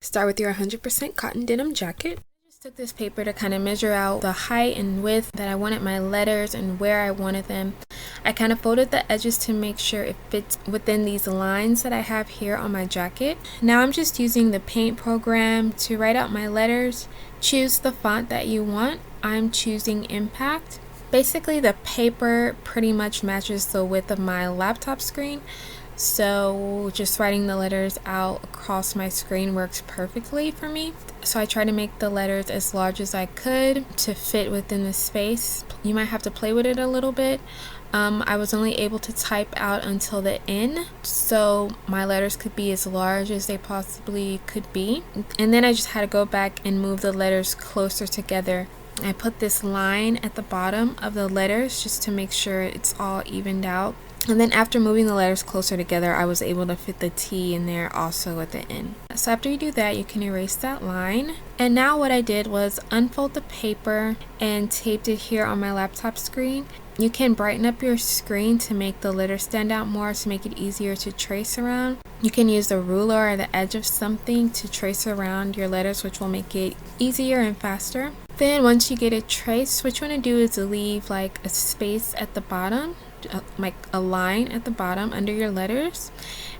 Start with your 100% cotton denim jacket. I just took this paper to kind of measure out the height and width that I wanted my letters and where I wanted them. I kind of folded the edges to make sure it fits within these lines that I have here on my jacket. Now I'm just using the paint program to write out my letters. Choose the font that you want. I'm choosing Impact. Basically, the paper pretty much matches the width of my laptop screen. So just writing the letters out across my screen works perfectly for me. So I try to make the letters as large as I could to fit within the space. You might have to play with it a little bit. I was only able to type out until the N, so my letters could be as large as they possibly could be. And then I just had to go back and move the letters closer together. I put this line at the bottom of the letters just to make sure it's all evened out. And then after moving the letters closer together, I was able to fit the T in there also at the end. So after you do that, you can erase that line. And now what I did was unfold the paper and taped it here on my laptop screen. You can brighten up your screen to make the letters stand out more, to make it easier to trace around. You can use the ruler or the edge of something to trace around your letters, which will make it easier and faster. Then once you get it traced, what you want to do is leave like a space at the bottom, like a line at the bottom under your letters,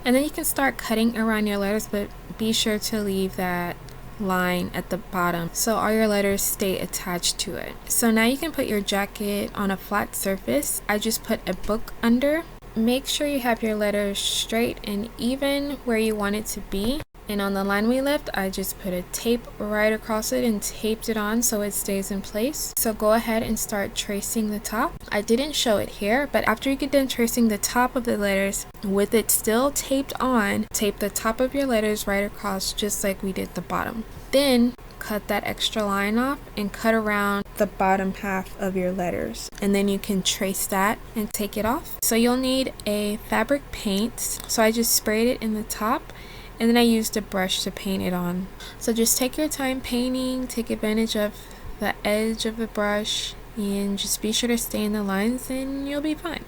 and then you can start cutting around your letters, but be sure to leave that line at the bottom so all your letters stay attached to it. So now you can put your jacket on a flat surface. I just put a book under. Make sure you have your letters straight and even where you want it to be. And on the line we left, I just put a tape right across it and taped it on so it stays in place. So go ahead and start tracing the top. I didn't show it here, but after you get done tracing the top of the letters with it still taped on, tape the top of your letters right across just like we did the bottom. Then cut that extra line off and cut around the bottom half of your letters, and then you can trace that and take it off. So you'll need a fabric paint, so I just sprayed it in the top and then I used a brush to paint it on. So just take your time painting, take advantage of the edge of the brush, and just be sure to stay in the lines and you'll be fine.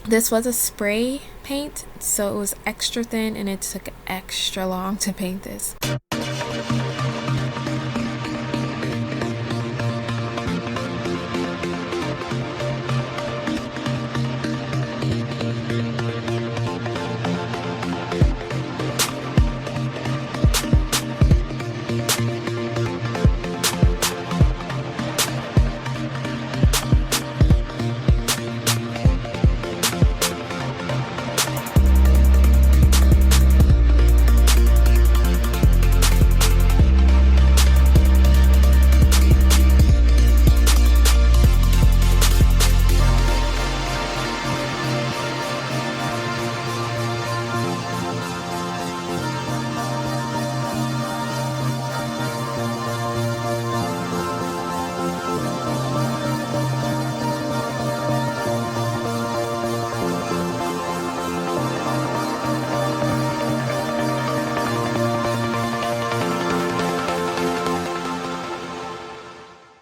This was a spray paint, so it was extra thin and it took extra long to paint this.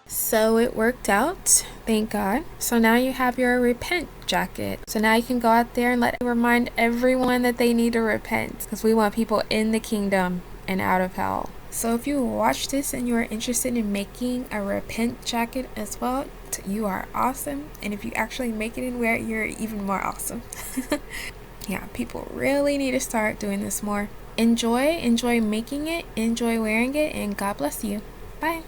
So it worked out, thank God. So now you have your repent jacket. So now you can go out there and remind everyone that they need to repent, because we want people in the kingdom and out of hell. So if you watch this and you are interested in making a repent jacket as well, you are awesome. And if you actually make it and wear it, you're even more awesome. Yeah, people really need to start doing this more. Enjoy making it, enjoy wearing it, and God bless you. Bye.